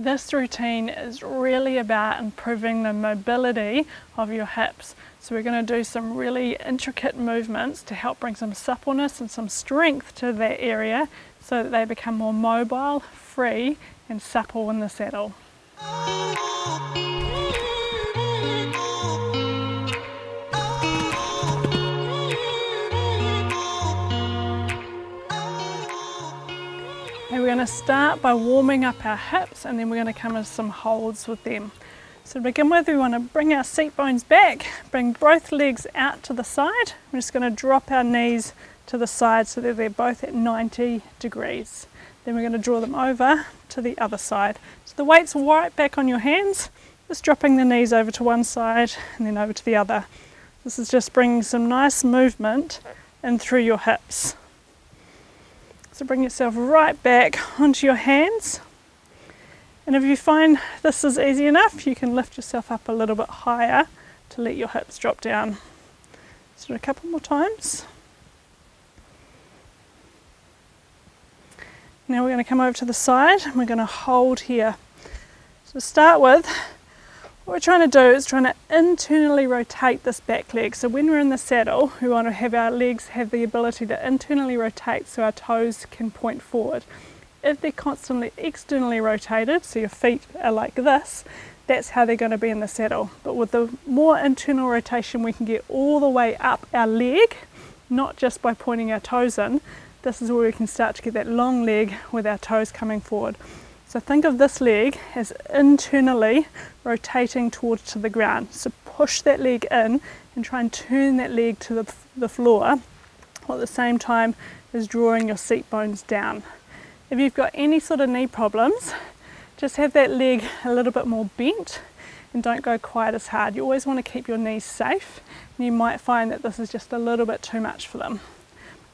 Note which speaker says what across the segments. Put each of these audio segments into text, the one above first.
Speaker 1: This routine is really about improving the mobility of your hips. So we're going to do some really intricate movements to help bring some suppleness and some strength to that area so that they become more mobile, free and supple in the saddle. We're going to start by warming up our hips and then we're going to come into some holds with them. So to begin with, we want to bring our seat bones back, bring both legs out to the side. We're just going to drop our knees to the side so that they're both at 90 degrees. Then we're going to draw them over to the other side. So the weight's right back on your hands, just dropping the knees over to one side and then over to the other. This is just bringing some nice movement in through your hips. So bring yourself right back onto your hands, and if you find this is easy enough, you can lift yourself up a little bit higher to let your hips drop down. So a couple more times. Now we're going to come over to the side and we're going to hold here. So to start with, what we're trying to do is trying to internally rotate this back leg. So when we're in the saddle, we want to have our legs have the ability to internally rotate so our toes can point forward. If they're constantly externally rotated, so your feet are like this, that's how they're going to be in the saddle. But with the more internal rotation, we can get all the way up our leg, not just by pointing our toes in. This is where we can start to get that long leg with our toes coming forward. So think of this leg as internally rotating towards to the ground. So push that leg in and try and turn that leg to the floor, while at the same time as drawing your seat bones down. If you've got any sort of knee problems, just have that leg a little bit more bent and don't go quite as hard. You always want to keep your knees safe, and you might find that this is just a little bit too much for them.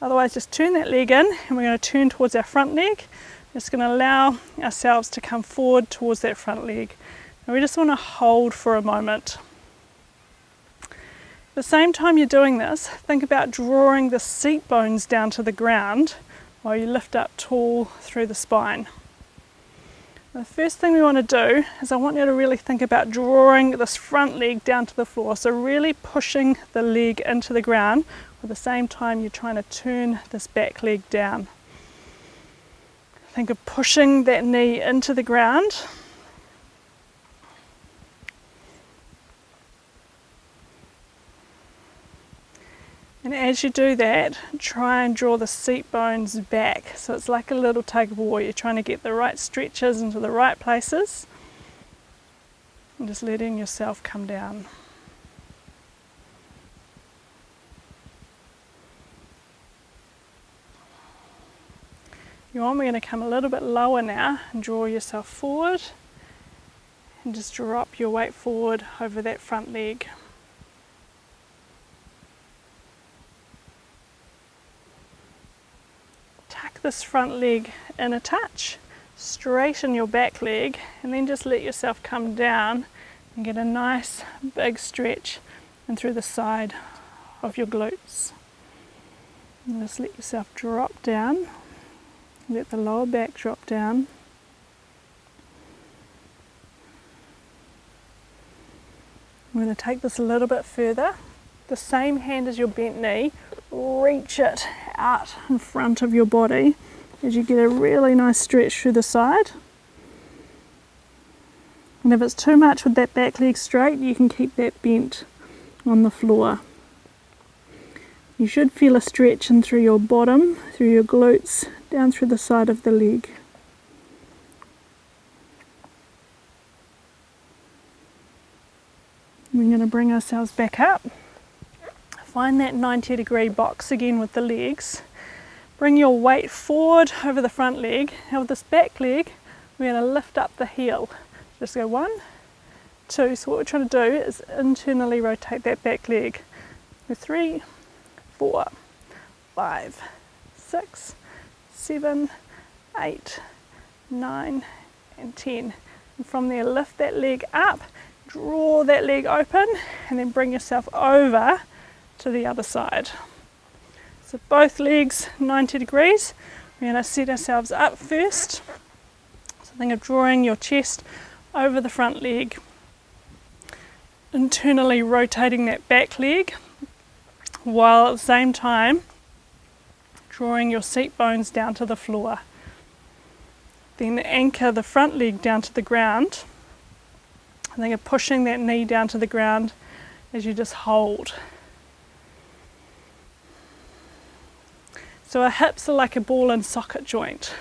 Speaker 1: Otherwise, just turn that leg in and we're going to turn towards our front leg. Just going to allow ourselves to come forward towards that front leg. And we just want to hold for a moment. At the same time you're doing this, think about drawing the seat bones down to the ground while you lift up tall through the spine. The first thing we want to do is I want you to really think about drawing this front leg down to the floor. So really pushing the leg into the ground, at the same time you're trying to turn this back leg down. Think of pushing that knee into the ground. And as you do that, try and draw the seat bones back. So it's like a little tug of war. You're trying to get the right stretches into the right places. And just letting yourself come down. We're going to come a little bit lower now and draw yourself forward and just drop your weight forward over that front leg. Tuck this front leg in a touch, straighten your back leg and then just let yourself come down and get a nice big stretch in through the side of your glutes. And just let yourself drop down. Let the lower back drop down. I'm going to take this a little bit further. The same hand as your bent knee, reach it out in front of your body as you get a really nice stretch through the side. And if it's too much with that back leg straight, you can keep that bent on the floor. You should feel a stretch in through your bottom, through your glutes, down through the side of the leg. We're going to bring ourselves back up. Find that 90-degree box again with the legs. Bring your weight forward over the front leg. Now with this back leg, we're going to lift up the heel. Just go 1, 2. So what we're trying to do is internally rotate that back leg. Go 3, 4, 5, 6, 7, 8, 9 and 10. And from there lift that leg up, draw that leg open and then bring yourself over to the other side. So both legs 90 degrees. We're going to set ourselves up first. So Think of drawing your chest over the front leg, internally rotating that back leg, while at the same time drawing your seat bones down to the floor. Then anchor the front leg down to the ground. Think of pushing that knee down to the ground as you just hold. So our hips are like a ball and socket joint.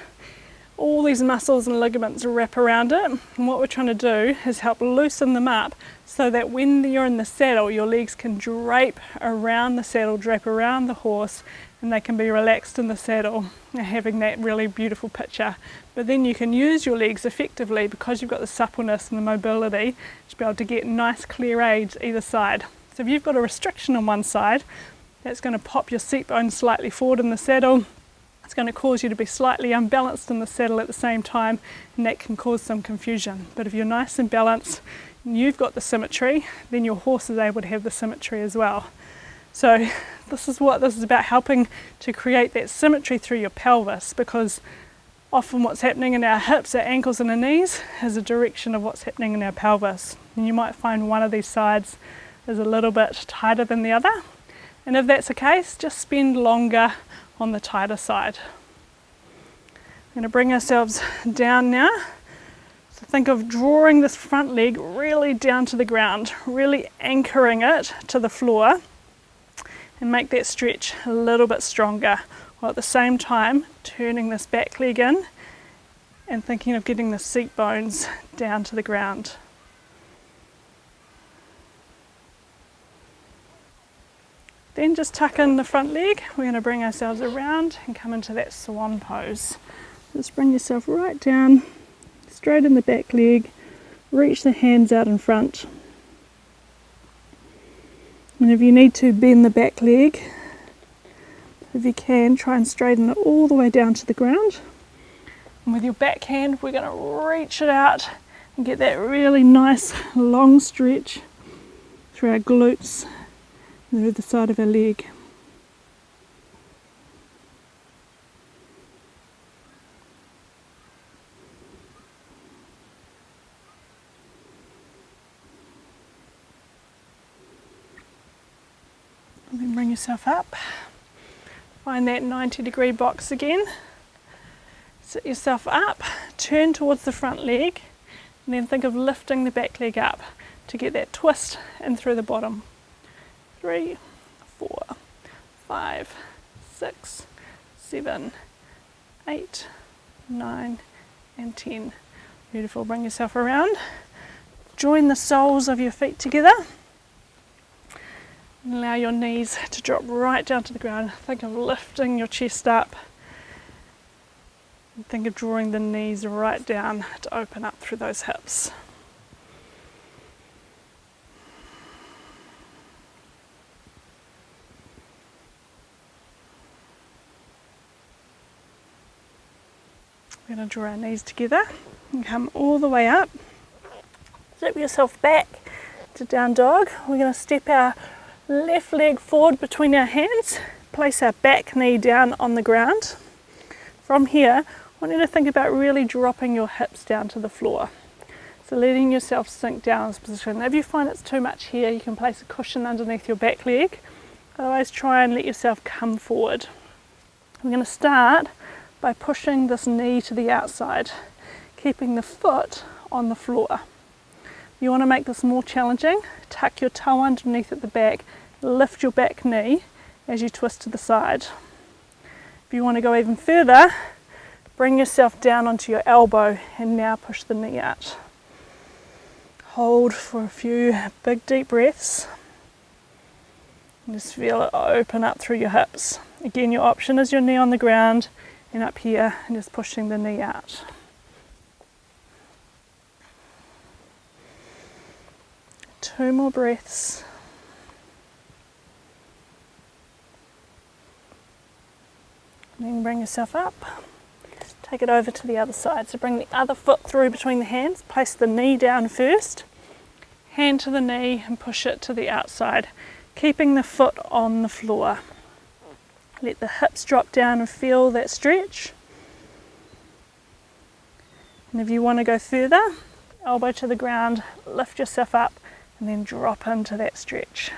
Speaker 1: All these muscles and ligaments wrap around it, and what we're trying to do is help loosen them up so that when you're in the saddle, your legs can drape around the saddle, drape around the horse, and they can be relaxed in the saddle, having that really beautiful picture. But then you can use your legs effectively because you've got the suppleness and the mobility to be able to get nice clear aids either side. So if you've got a restriction on one side, that's going to pop your seat bone slightly forward in the saddle. It's going to cause you to be slightly unbalanced in the saddle at the same time, and that can cause some confusion. But if you're nice and balanced and you've got the symmetry, then your horse is able to have the symmetry as well. So this is what this is about, helping to create that symmetry through your pelvis, because often what's happening in our hips, our ankles and our knees is a direction of what's happening in our pelvis. And you might find one of these sides is a little bit tighter than the other. And if that's the case, just spend longer on the tighter side. We're going to bring ourselves down now. So think of drawing this front leg really down to the ground, really anchoring it to the floor, and make that stretch a little bit stronger, while at the same time turning this back leg in and thinking of getting the seat bones down to the ground. Then just tuck in the front leg. We're going to bring ourselves around and come into that swan pose. Just bring yourself right down, straighten the back leg, reach the hands out in front. And if you need to bend the back leg, if you can, try and straighten it all the way down to the ground. And with your back hand, we're going to reach it out and get that really nice long stretch through our glutes, through the side of our leg. And then bring yourself up. Find that 90-degree box again. Sit yourself up, turn towards the front leg, and then think of lifting the back leg up to get that twist in through the bottom. 3, 4, 5, 6, 7, 8, 9, and 10. Beautiful. Bring yourself around. Join the soles of your feet together. And allow your knees to drop right down to the ground. Think of lifting your chest up. And think of drawing the knees right down to open up through those hips. We're going to draw our knees together and come all the way up. Zip yourself back to down dog. We're going to step our left leg forward between our hands, place our back knee down on the ground. From here, I want you to think about really dropping your hips down to the floor. So letting yourself sink down in this position. If you find it's too much here, you can place a cushion underneath your back leg. Otherwise, try and let yourself come forward. We're going to start by pushing this knee to the outside, keeping the foot on the floor. You want to make this more challenging, tuck your toe underneath at the back, lift your back knee as you twist to the side. If you want to go even further, bring yourself down onto your elbow and now push the knee out. Hold for a few big deep breaths. And just feel it open up through your hips. Again, your option is your knee on the ground and up here and just pushing the knee out. Two more breaths. And then bring yourself up. Take it over to the other side. So bring the other foot through between the hands. Place the knee down first. Hand to the knee and push it to the outside, keeping the foot on the floor. Let the hips drop down and feel that stretch. And if you want to go further, elbow to the ground, lift yourself up, and then drop into that stretch.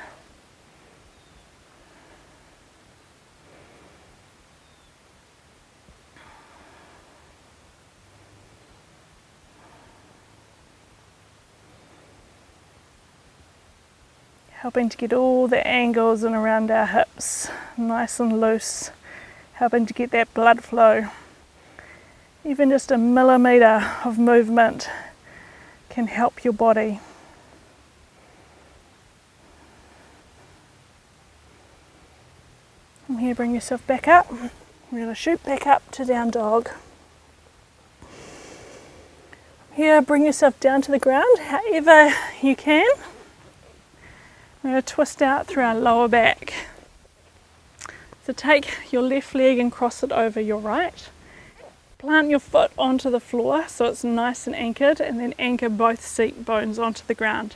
Speaker 1: Helping to get all the angles in around our hips nice and loose, helping to get that blood flow. Even just a millimetre of movement can help your body. From here, bring yourself back up. We're going to shoot back up to down dog. Here, bring yourself down to the ground however you can. We're going to twist out through our lower back. So take your left leg and cross it over your right. Plant your foot onto the floor so it's nice and anchored, and then anchor both seat bones onto the ground.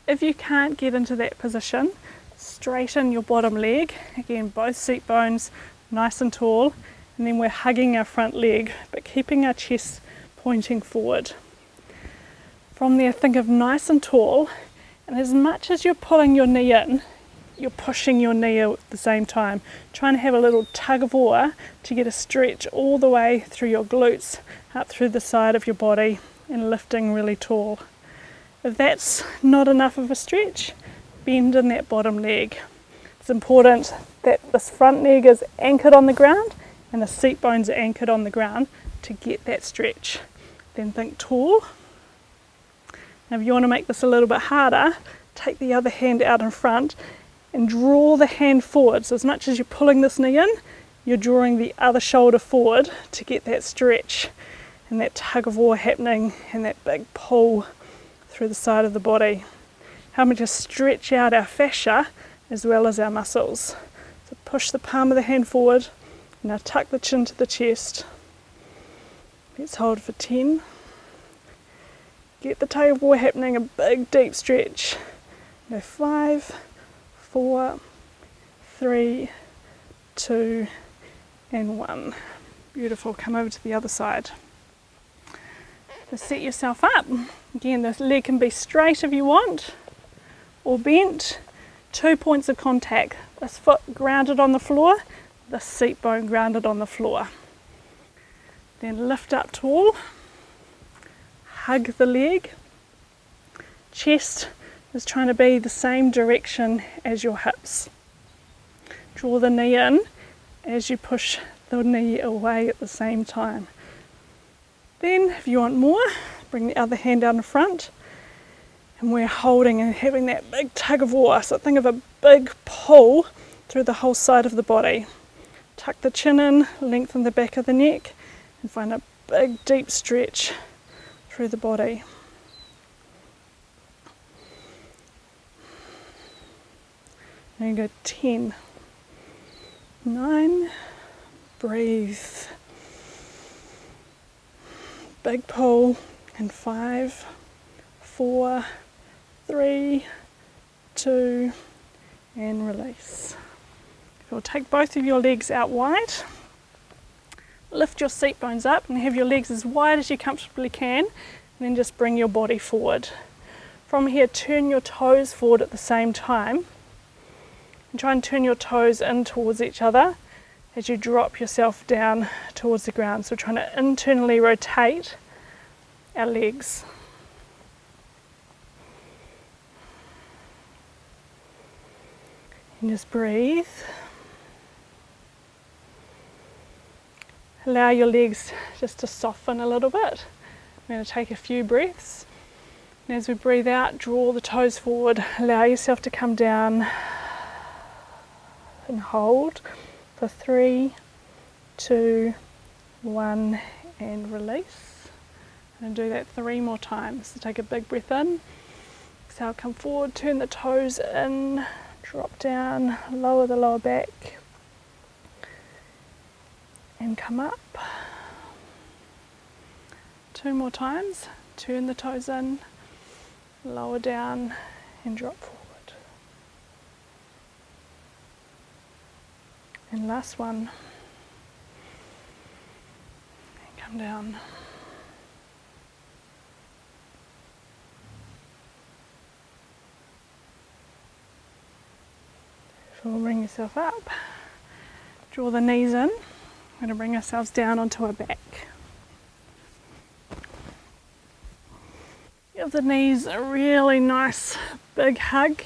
Speaker 1: If you can't get into that position, straighten your bottom leg. Again, both seat bones nice and tall, and then we're hugging our front leg but keeping our chest pointing forward. From there, think of nice and tall, and as much as you're pulling your knee in, you're pushing your knee at the same time, trying to have a little tug of war to get a stretch all the way through your glutes, up through the side of your body, and lifting really tall. If that's not enough of a stretch, bend in that bottom leg. It's important that this front leg is anchored on the ground and the seat bones are anchored on the ground to get that stretch. Then think tall. Now if you want to make this a little bit harder, take the other hand out in front and draw the hand forward. So as much as you're pulling this knee in, you're drawing the other shoulder forward to get that stretch and that tug of war happening and that big pull through the side of the body. Helping to stretch out our fascia as well as our muscles. So push the palm of the hand forward. Now tuck the chin to the chest. Let's hold for 10. Get the tug of war happening, a big deep stretch. Go 5, 4, 3, 2, and 1. Beautiful. Come over to the other side. So set yourself up. Again, this leg can be straight if you want, or bent. 2 points of contact. This foot grounded on the floor, this seat bone grounded on the floor. Then lift up tall. Hug the leg. Chest is trying to be the same direction as your hips. Draw the knee in as you push the knee away at the same time. Then, if you want more, bring the other hand down in front, and we're holding and having that big tug of war. So think of a big pull through the whole side of the body. Tuck the chin in, lengthen the back of the neck, and find a big deep stretch through the body. Now you go 10, 9, breathe. Big pull, and 5, 4, 3, 2, and release. You'll take both of your legs out wide. Lift your seat bones up and have your legs as wide as you comfortably can, and then just bring your body forward. From here, turn your toes forward at the same time, and try and turn your toes in towards each other as you drop yourself down towards the ground. So we're trying to internally rotate our legs. And just breathe. Allow your legs just to soften a little bit. We're going to take a few breaths. And as we breathe out, draw the toes forward. Allow yourself to come down and hold for 3, 2, 1, and release. And do that 3 more times. So take a big breath in. Exhale, come forward, turn the toes in, drop down, lower the lower back, and come up. 2 more times. Turn the toes in, lower down, and drop forward. And last one. And come down. So we'll bring yourself up, draw the knees in. We're going to bring ourselves down onto our back. Give the knees a really nice big hug.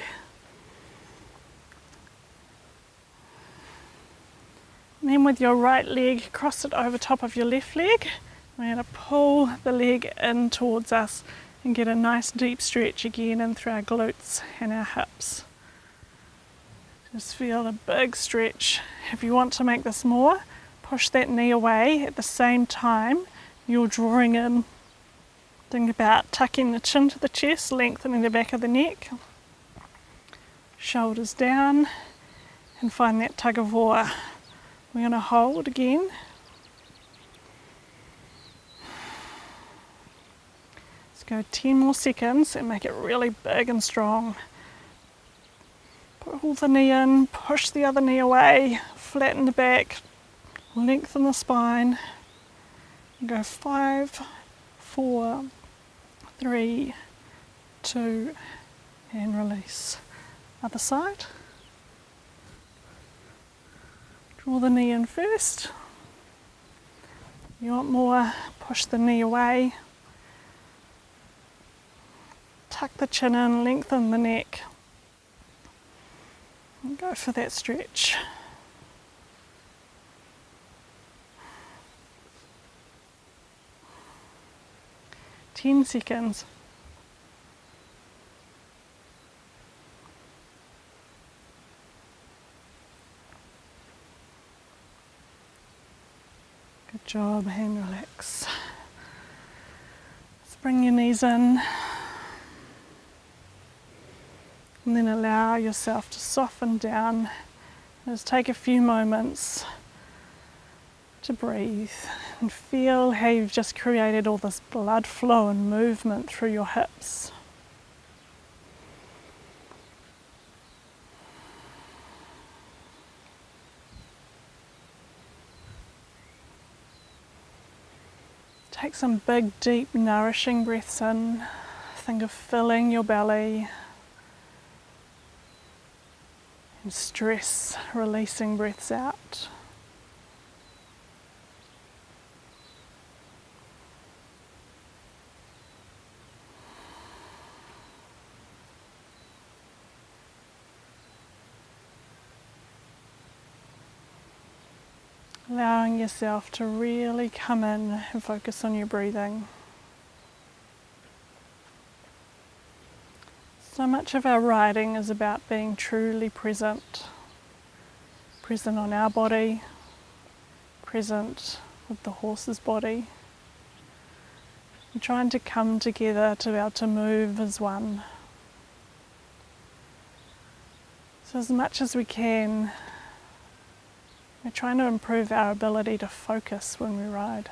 Speaker 1: And then with your right leg, cross it over top of your left leg. We're going to pull the leg in towards us and get a nice deep stretch again in through our glutes and our hips. Just feel a big stretch. If you want to make this more, push that knee away at the same time you're drawing in. Think about tucking the chin to the chest, lengthening the back of the neck, shoulders down, and find that tug of war. We're going to hold again. Let's go 10 more seconds and make it really big and strong. Pull the knee in, push the other knee away, flatten the back, lengthen the spine. And go 5, 4, 3, 2, and release. Other side. Draw the knee in first. You want more, push the knee away. Tuck the chin in, lengthen the neck. And go for that stretch. Ten seconds. Good job, and relax. Let's bring your knees in. And then allow yourself to soften down. Just take a few moments to breathe and feel how you've just created all this blood flow and movement through your hips. Take some big, deep, nourishing breaths in. Think of filling your belly. And stress releasing breaths out. Allowing yourself to really come in and focus on your breathing. So much of our riding is about being truly present. Present on our body, present with the horse's body. And trying to come together to be able to move as one. So as much as we can, we're trying to improve our ability to focus when we ride.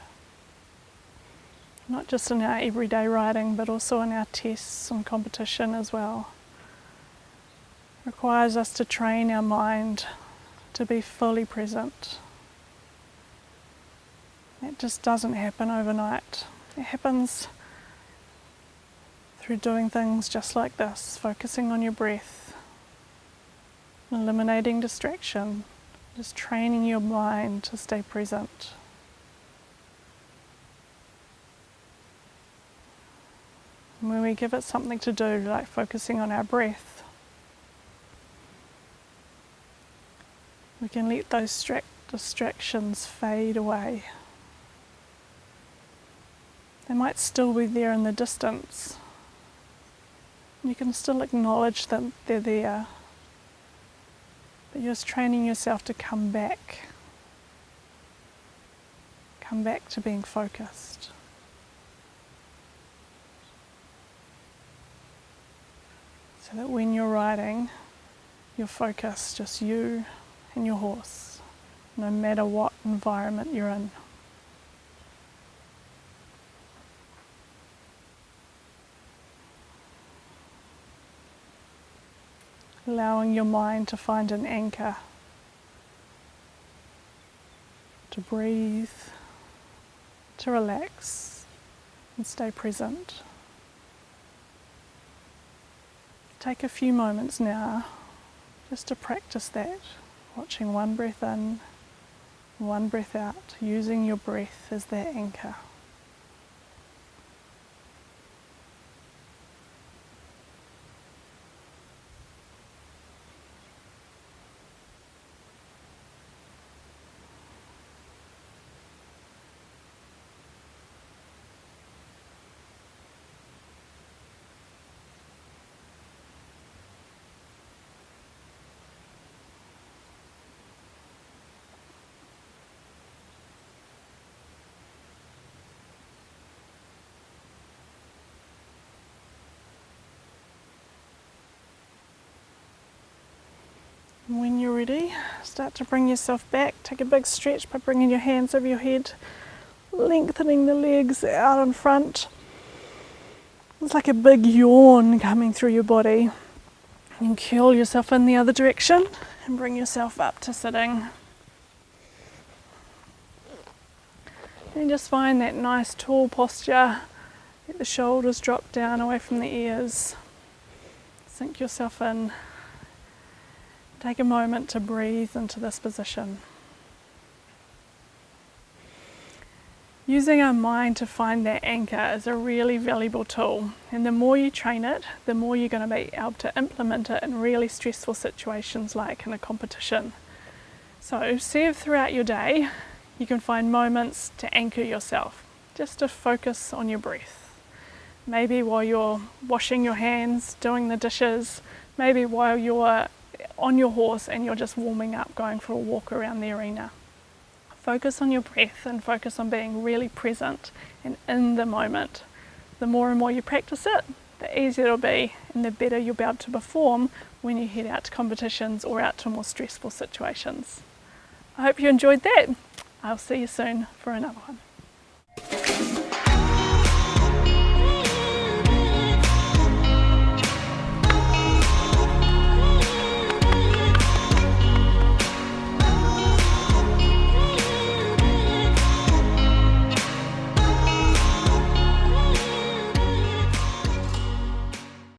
Speaker 1: Not just in our everyday riding, but also in our tests and competition as well. It requires us to train our mind to be fully present. It just doesn't happen overnight. It happens through doing things just like this, focusing on your breath, eliminating distraction, just training your mind to stay present. And when we give it something to do, like focusing on our breath, we can let those distractions fade away. They might still be there in the distance. You can still acknowledge that they're there. But you're just training yourself to come back. Come back to being focused. So that when you're riding, you're focused, just you and your horse, no matter what environment you're in. Allowing your mind to find an anchor, to breathe, to relax and stay present. Take a few moments now just to practice that, watching one breath in, one breath out, using your breath as that anchor. And when you're ready, start to bring yourself back. Take a big stretch by bringing your hands over your head, lengthening the legs out in front. It's like a big yawn coming through your body. And curl yourself in the other direction and bring yourself up to sitting. And just find that nice tall posture. Let the shoulders drop down away from the ears. Sink yourself in. Take a moment to breathe into this position. Using our mind to find that anchor is a really valuable tool, and the more you train it, the more you're going to be able to implement it in really stressful situations like in a competition. So see if throughout your day you can find moments to anchor yourself, just to focus on your breath. Maybe while you're washing your hands, doing the dishes, maybe while you're on your horse and you're just warming up, going for a walk around the arena. Focus on your breath and focus on being really present and in the moment. The more and more you practice it, the easier it'll be and the better you'll be able to perform when you head out to competitions or out to more stressful situations. I hope you enjoyed that. I'll see you soon for another one.